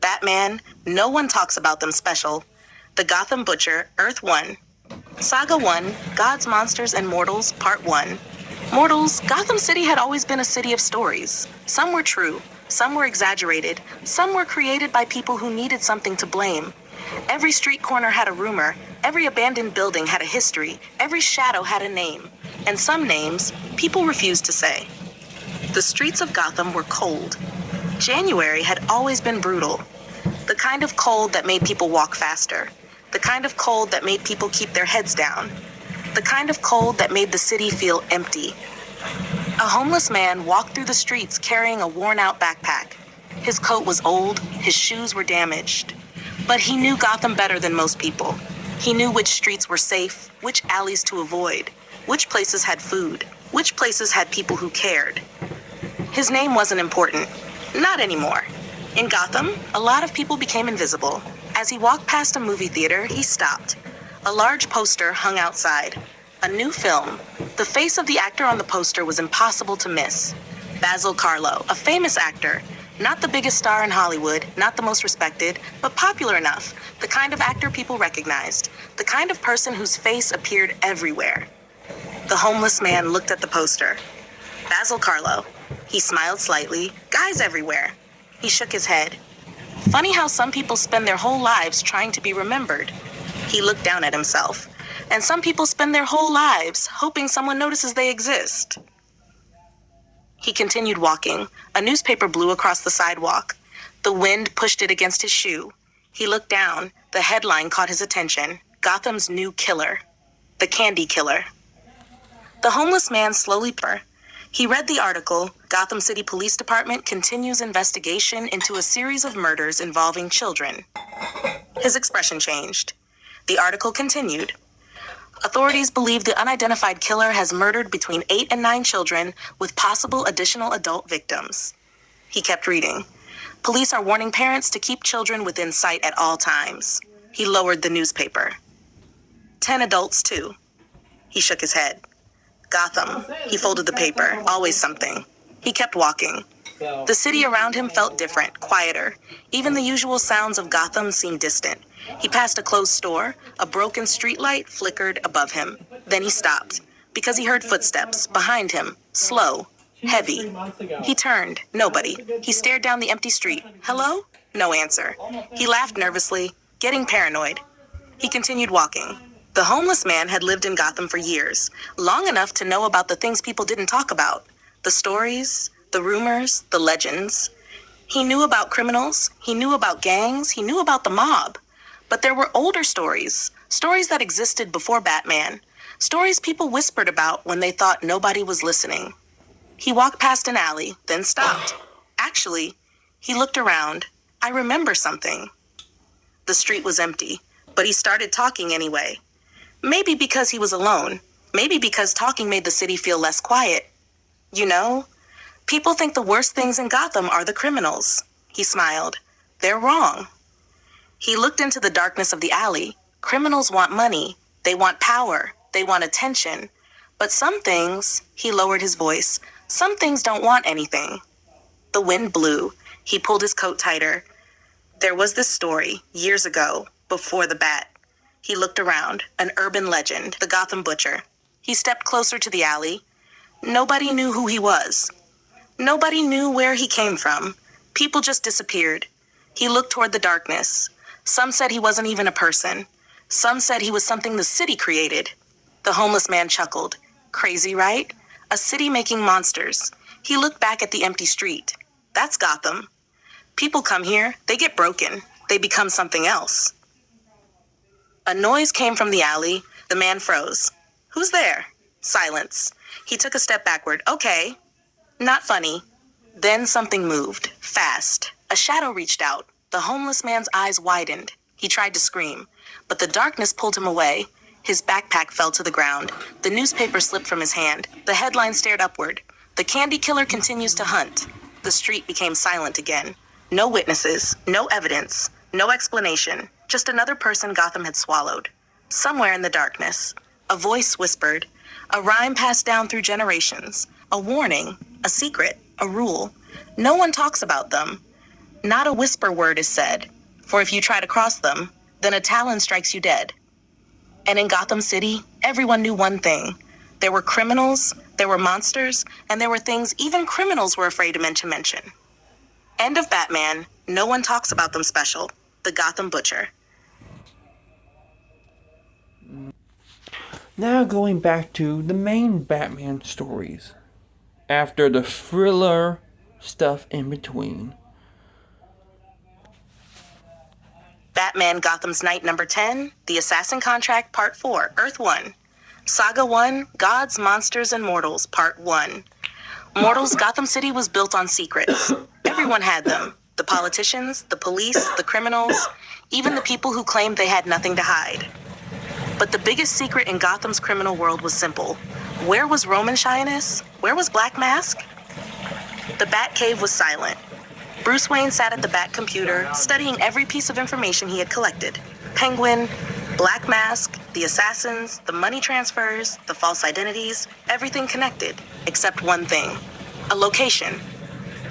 Batman, no one talks about them special. The Gotham Butcher, Earth 1. Saga 1, Gods, Monsters, and Mortals, Part 1. Mortals, Gotham City had always been a city of stories. Some were true, some were exaggerated, some were created by people who needed something to blame. Every street corner had a rumor, every abandoned building had a history, every shadow had a name. And some names, people refused to say. The streets of Gotham were cold. January had always been brutal. The kind of cold that made people walk faster. The kind of cold that made people keep their heads down. The kind of cold that made the city feel empty. A homeless man walked through the streets carrying a worn-out backpack. His coat was old, his shoes were damaged. But he knew Gotham better than most people. He knew which streets were safe, which alleys to avoid, which places had food, which places had people who cared. His name wasn't important. Not anymore. In Gotham, a lot of people became invisible. As he walked past a movie theater, he stopped. A large poster hung outside. A new film. The face of the actor on the poster was impossible to miss. Basil Karlo, a famous actor. Not the biggest star in Hollywood, not the most respected, but popular enough. The kind of actor people recognized. The kind of person whose face appeared everywhere. The homeless man looked at the poster. Basil Karlo. He smiled slightly. Guys everywhere. He shook his head. Funny how some people spend their whole lives trying to be remembered. He looked down at himself. And some people spend their whole lives hoping someone notices they exist. He continued walking. A newspaper blew across the sidewalk. The wind pushed it against his shoe. He looked down. The headline caught his attention. Gotham's new killer. The Candy Killer. The homeless man slowly purred. He read the article, Gotham City Police Department continues investigation into a series of murders involving children. His expression changed. The article continued. Authorities believe the unidentified killer has murdered between 8 and 9 children with possible additional adult victims. He kept reading. Police are warning parents to keep children within sight at all times. He lowered the newspaper. 10 adults, too. He shook his head. Gotham. He folded the paper. Always something. He kept walking. The city around him felt different, quieter. Even the usual sounds of Gotham seemed distant. He passed a closed store. A broken streetlight flickered above him. Then he stopped, because he heard footsteps behind him, slow, heavy. He turned. Nobody. He stared down the empty street. Hello? No answer. He laughed nervously, getting paranoid. He continued walking. The homeless man had lived in Gotham for years, long enough to know about the things people didn't talk about. The stories, the rumors, the legends. He knew about criminals, he knew about gangs, he knew about the mob. But there were older stories, stories that existed before Batman, stories people whispered about when they thought nobody was listening. He walked past an alley, then stopped. Actually, he looked around. I remember something. The street was empty, but he started talking anyway. Maybe because he was alone. Maybe because talking made the city feel less quiet. You know, people think the worst things in Gotham are the criminals. He smiled. They're wrong. He looked into the darkness of the alley. Criminals want money. They want power. They want attention. But some things, he lowered his voice, some things don't want anything. The wind blew. He pulled his coat tighter. There was this story, years ago, before the Bat. He looked around, an urban legend, the Gotham Butcher. He stepped closer to the alley. Nobody knew who he was. Nobody knew where he came from. People just disappeared. He looked toward the darkness. Some said he wasn't even a person. Some said he was something the city created. The homeless man chuckled. Crazy, right? A city making monsters. He looked back at the empty street. That's Gotham. People come here, they get broken, they become something else. A noise came from the alley. The man froze. Who's there? Silence. He took a step backward. Okay. Not funny. Then something moved. Fast. A shadow reached out. The homeless man's eyes widened. He tried to scream, but the darkness pulled him away. His backpack fell to the ground. The newspaper slipped from his hand. The headline stared upward. The candy killer continues to hunt. The street became silent again. No witnesses, no evidence, no explanation. Just another person Gotham had swallowed. Somewhere in the darkness, a voice whispered, a rhyme passed down through generations, a warning, a secret, a rule. No one talks about them. Not a whisper word is said, for if you try to cross them, then a talon strikes you dead. And in Gotham City, everyone knew one thing. There were criminals, there were monsters, and there were things even criminals were afraid to mention. End of Batman. No one talks about them special. The Gotham Butcher. Now going back to the main Batman stories. After the thriller stuff in between. Batman Gotham's Night number 10, The Assassin Contract Part 4, Earth 1. Saga 1, Gods, Monsters, and Mortals, Part 1. Mortals, Gotham City was built on secrets. Everyone had them. The politicians, the police, the criminals, even the people who claimed they had nothing to hide. But the biggest secret in Gotham's criminal world was simple. Where was Roman Shyness? Where was Black Mask? The Batcave was silent. Bruce Wayne sat at the Bat computer, studying every piece of information he had collected. Penguin, Black Mask, the assassins, the money transfers, the false identities, everything connected, except one thing. A location.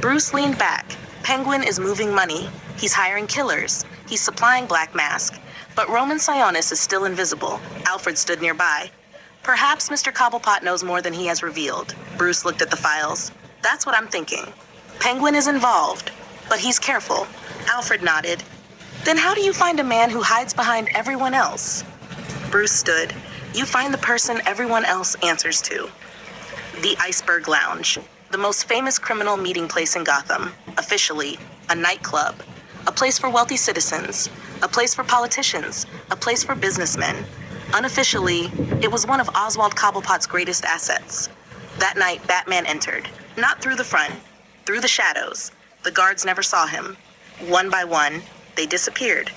Bruce leaned back. Penguin is moving money. He's hiring killers. He's supplying Black Mask. But Roman Sionis is still invisible. Alfred stood nearby. Perhaps Mr. Cobblepot knows more than he has revealed. Bruce looked at the files. That's what I'm thinking. Penguin is involved, but he's careful. Alfred nodded. Then how do you find a man who hides behind everyone else? Bruce stood. You find the person everyone else answers to. The Iceberg Lounge, the most famous criminal meeting place in Gotham. Officially, a nightclub. A place for wealthy citizens. A place for politicians. A place for businessmen. Unofficially, it was one of Oswald Cobblepot's greatest assets. That night, Batman entered. Not through the front, through the shadows. The guards never saw him. One by one, they disappeared.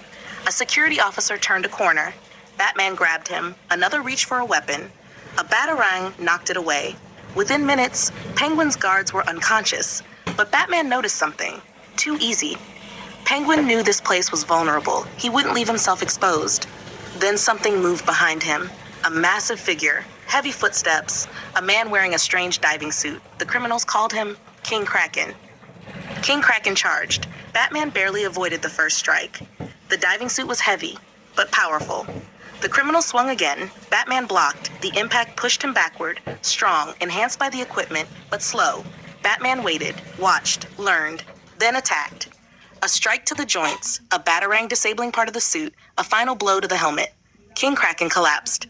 A security officer turned a corner. Batman grabbed him. Another reached for a weapon. A batarang knocked it away. Within minutes, Penguin's guards were unconscious. But Batman noticed something. Too easy. Penguin knew this place was vulnerable. He wouldn't leave himself exposed. Then something moved behind him. A massive figure. Heavy footsteps. A man wearing a strange diving suit. The criminals called him King Kraken. King Kraken charged. Batman barely avoided the first strike. The diving suit was heavy, but powerful. The criminal swung again. Batman blocked. The impact pushed him backward, strong, enhanced by the equipment, but slow. Batman waited, watched, learned, then attacked. A strike to the joints, a batarang disabling part of the suit, a final blow to the helmet. King Kraken collapsed.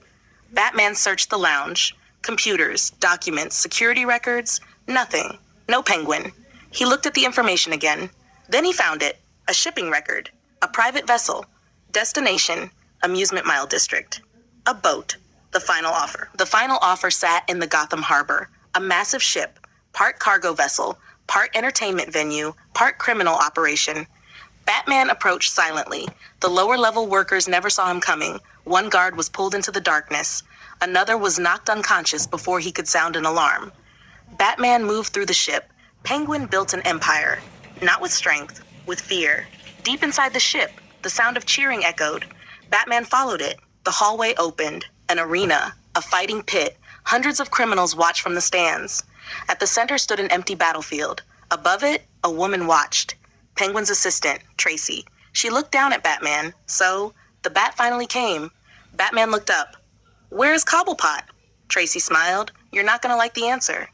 Batman searched the lounge. Computers, documents, security records, nothing. No Penguin. He looked at the information again. Then he found it. A shipping record. A private vessel. Destination, Amusement Mile District. A boat. The final offer. The final offer sat in the Gotham Harbor. A massive ship. Part cargo vessel. Part entertainment venue. Part criminal operation. Batman approached silently. The lower-level workers never saw him coming. One guard was pulled into the darkness. Another was knocked unconscious before he could sound an alarm. Batman moved through the ship. Penguin built an empire. Not with strength, with fear. Deep inside the ship, the sound of cheering echoed. Batman followed it. The hallway opened. An arena, a fighting pit. Hundreds of criminals watched from the stands. At the center stood an empty battlefield. Above it, a woman watched. Penguin's assistant, Tracy. She looked down at Batman. So, the bat finally came. Batman looked up. "Where is Cobblepot?" Tracy smiled. "You're not gonna like the answer."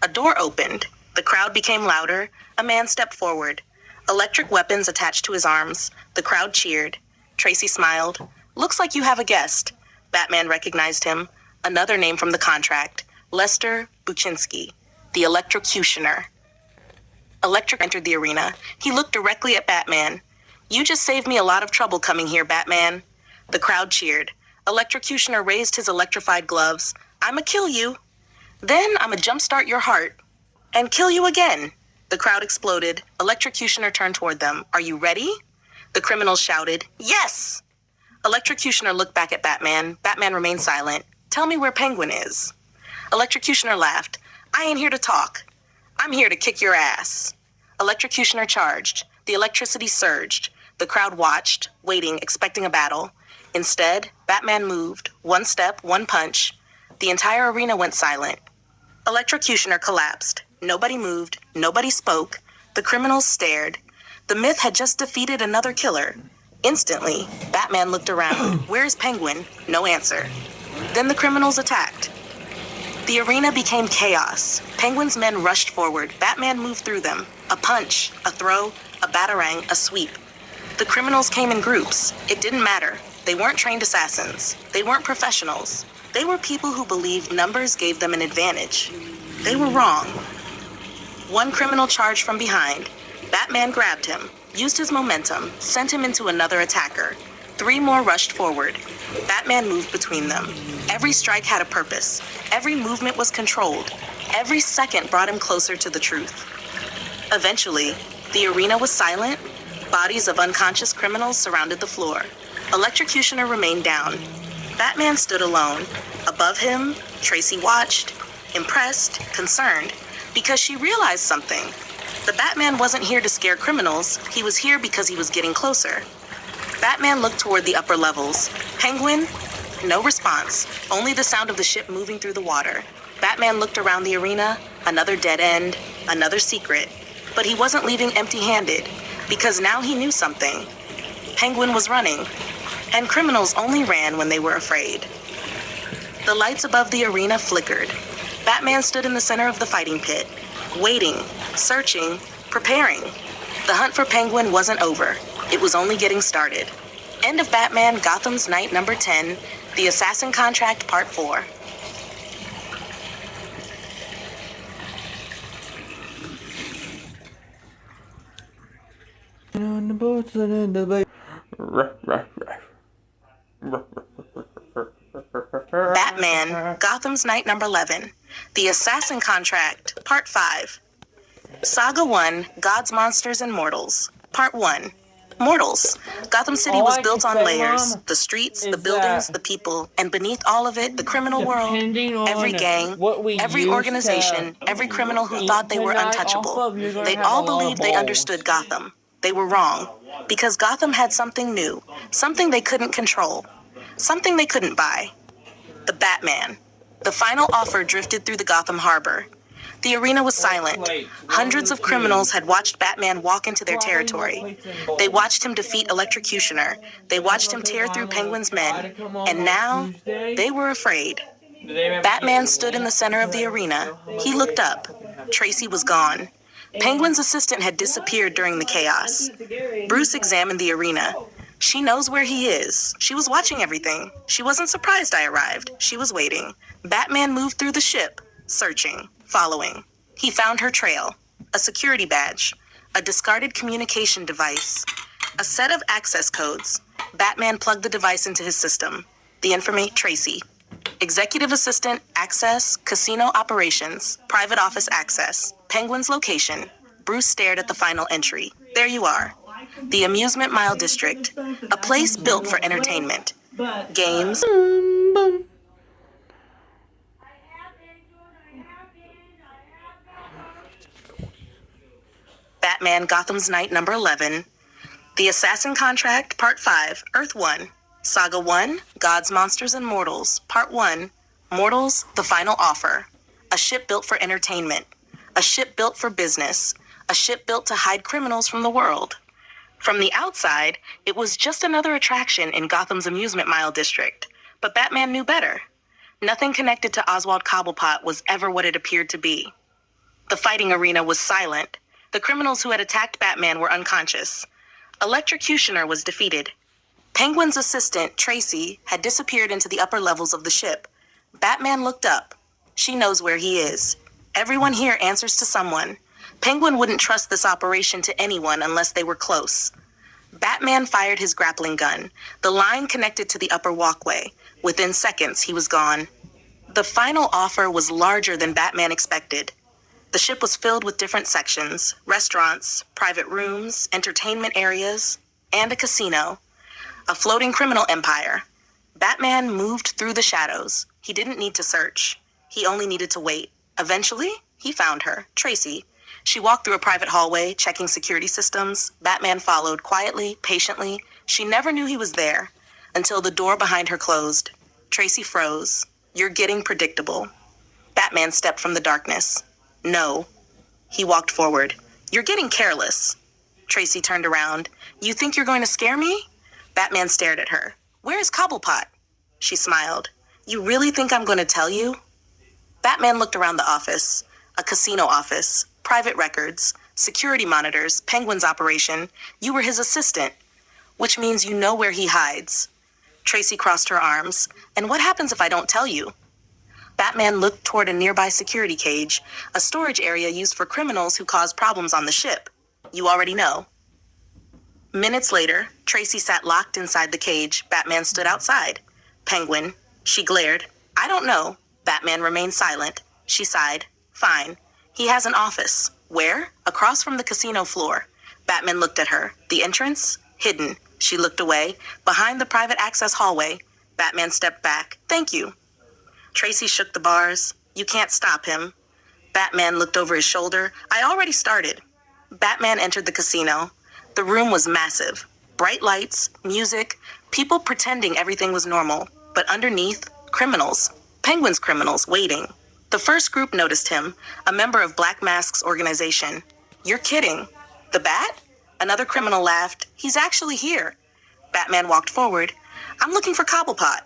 A door opened. The crowd became louder. A man stepped forward. Electric weapons attached to his arms. The crowd cheered. Tracy smiled. looks like you have a guest. Batman recognized him. Another name from the contract, Lester Buczynski, the Electrocutioner. Electric entered the arena. He looked directly at Batman. You just saved me a lot of trouble coming here, Batman. The crowd cheered. Electrocutioner raised his electrified gloves. I'ma kill you. Then I'ma jumpstart your heart. And kill you again. The crowd exploded. Electrocutioner turned toward them. Are you ready? The criminals shouted, yes! Electrocutioner looked back at Batman. Batman remained silent. Tell me where Penguin is. Electrocutioner laughed. I ain't here to talk. I'm here to kick your ass. Electrocutioner charged. The electricity surged. The crowd watched, waiting, expecting a battle. Instead, Batman moved. One step, one punch. The entire arena went silent. Electrocutioner collapsed. Nobody moved. Nobody spoke. The criminals stared. The myth had just defeated another killer. Instantly, Batman looked around. Where's Penguin? No answer. Then the criminals attacked. The arena became chaos. Penguin's men rushed forward. Batman moved through them. A punch, a throw, a batarang, a sweep. The criminals came in groups. It didn't matter. They weren't trained assassins. They weren't professionals. They were people who believed numbers gave them an advantage. They were wrong. One criminal charged from behind. Batman grabbed him, used his momentum, sent him into another attacker. 3 more rushed forward. Batman moved between them. Every strike had a purpose. Every movement was controlled. Every second brought him closer to the truth. Eventually, the arena was silent. Bodies of unconscious criminals surrounded the floor. Electrocutioner remained down. Batman stood alone. Above him, Tracy watched, impressed, concerned, because she realized something. The Batman wasn't here to scare criminals. He was here because he was getting closer. Batman looked toward the upper levels. Penguin? No response. Only the sound of the ship moving through the water. Batman looked around the arena. Another dead end. Another secret. But he wasn't leaving empty-handed, because now he knew something. Penguin was running. And criminals only ran when they were afraid. The lights above the arena flickered. Batman stood in the center of the fighting pit, waiting, searching, preparing. The hunt for Penguin wasn't over. It was only getting started. End of Batman Gotham's Night number 10, The Assassin Contract Part 4. Batman, Gotham's Night number 11, The Assassin Contract, Part 5. Saga 1, Gods, Monsters, and Mortals, Part 1. Mortals. Gotham City was built on layers. The streets, the buildings, the people, and beneath all of it, the criminal world. Every gang, every organization, every criminal who thought they were untouchable. They all believed they understood Gotham. They were wrong, because Gotham had something new, something they couldn't control, something they couldn't buy. The Batman. The final offer drifted through the Gotham harbor. The arena was silent. Hundreds of criminals had watched Batman walk into their territory. They watched him defeat Electrocutioner. They watched him tear through Penguin's men. And now, they were afraid. Batman stood in the center of the arena. He looked up. Tracy was gone. Penguin's assistant had disappeared during the chaos. Bruce examined the arena. She knows where he is. She was watching everything. She wasn't surprised I arrived. She was waiting. Batman moved through the ship, searching, following. He found her trail, a security badge, a discarded communication device, a set of access codes. Batman plugged the device into his system. The information, Tracy. Executive assistant, access, casino operations, private office access, Penguin's location. Bruce stared at the final entry. There you are. The Amusement Mile District, a place built for entertainment. Games. Batman Gotham's Night number 11, The Assassin Contract Part 5, Earth 1, Saga 1, Gods, Monsters, and Mortals, Part 1, Mortals, The Final Offer, a ship built for entertainment, a ship built for business, a ship built to hide criminals from the world. From the outside, it was just another attraction in Gotham's Amusement Mile District, but Batman knew better. Nothing connected to Oswald Cobblepot was ever what it appeared to be. The fighting arena was silent. The criminals who had attacked Batman were unconscious. Electrocutioner was defeated. Penguin's assistant, Tracy, had disappeared into the upper levels of the ship. Batman looked up. She knows where he is. Everyone here answers to someone. Penguin wouldn't trust this operation to anyone unless they were close. Batman fired his grappling gun. The line connected to the upper walkway. Within seconds, he was gone. The final offer was larger than Batman expected. The ship was filled with different sections, restaurants, private rooms, entertainment areas, and a casino. A floating criminal empire. Batman moved through the shadows. He didn't need to search. He only needed to wait. Eventually, he found her, Tracy. She walked through a private hallway, checking security systems. Batman followed quietly, patiently. She never knew he was there until the door behind her closed. Tracy froze. You're getting predictable. Batman stepped from the darkness. No. He walked forward. You're getting careless. Tracy turned around. You think you're going to scare me? Batman stared at her. Where is Cobblepot? She smiled. You really think I'm going to tell you? Batman looked around the office. A casino office, private records, security monitors, Penguin's operation. You were his assistant, which means you know where he hides. Tracy crossed her arms. And what happens if I don't tell you? Batman looked toward a nearby security cage, a storage area used for criminals who cause problems on the ship. You already know. Minutes later, Tracy sat locked inside the cage. Batman stood outside. Penguin. She glared. I don't know. Batman remained silent. She sighed. Fine. He has an office. Where? Across from the casino floor. Batman looked at her. The entrance? Hidden. She looked away. Behind the private access hallway. Batman stepped back. Thank you. Tracy shook the bars. You can't stop him. Batman looked over his shoulder. I already started. Batman entered the casino. The room was massive. Bright lights, music, people pretending everything was normal. But underneath, criminals. Penguin's criminals waiting. The first group noticed him, a member of Black Mask's organization. You're kidding. The Bat? Another criminal laughed. He's actually here. Batman walked forward. I'm looking for Cobblepot.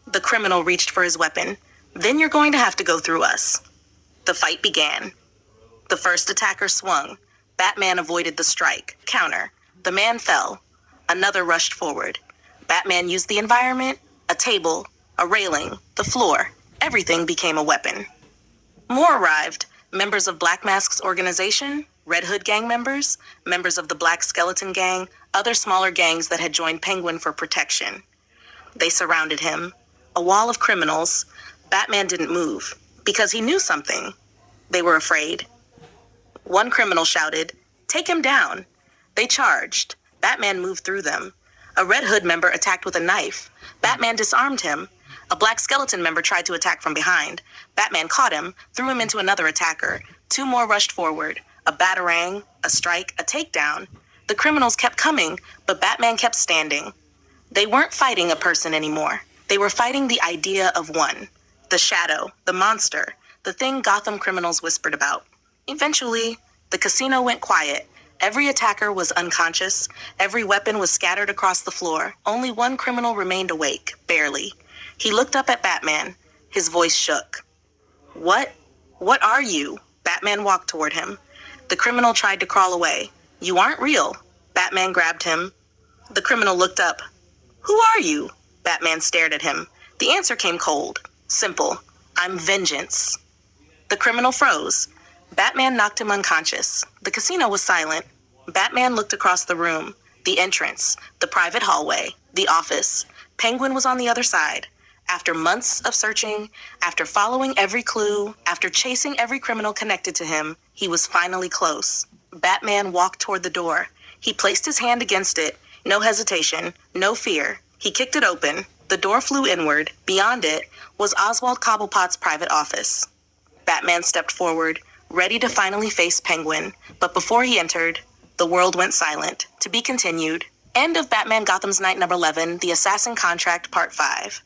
The criminal reached for his weapon. Then you're going to have to go through us. The fight began. The first attacker swung. Batman avoided the strike. Counter. The man fell. Another rushed forward. Batman used the environment, a table, a railing, the floor. Everything became a weapon. More arrived. Members of Black Mask's organization, Red Hood gang members, members of the Black Skeleton gang, other smaller gangs that had joined Penguin for protection. They surrounded him. A wall of criminals. Batman didn't move because he knew something. They were afraid. One criminal shouted, "Take him down." They charged. Batman moved through them. A Red Hood member attacked with a knife. Batman disarmed him. A Black Skeleton member tried to attack from behind. Batman caught him, threw him into another attacker. Two more rushed forward. A batarang, a strike, a takedown. The criminals kept coming, but Batman kept standing. They weren't fighting a person anymore. They were fighting the idea of one. The shadow, the monster, the thing Gotham criminals whispered about. Eventually, the casino went quiet. Every attacker was unconscious. Every weapon was scattered across the floor. Only one criminal remained awake, barely. He looked up at Batman. His voice shook. What are you? Batman walked toward him. The criminal tried to crawl away. You aren't real. Batman grabbed him. The criminal looked up. Who are you? Batman stared at him. The answer came cold. Simple. I'm vengeance. The criminal froze. Batman knocked him unconscious. The casino was silent. Batman looked across the room. The entrance. The private hallway. The office. Penguin was on the other side. After months of searching, after following every clue, after chasing every criminal connected to him, he was finally close. Batman walked toward the door. He placed his hand against it. No hesitation, no fear. He kicked it open. The door flew inward. Beyond it was Oswald Cobblepot's private office. Batman stepped forward, ready to finally face Penguin. But before he entered, the world went silent. To be continued. End of Batman Gotham's Night number 11, The Assassin Contract, Part 5.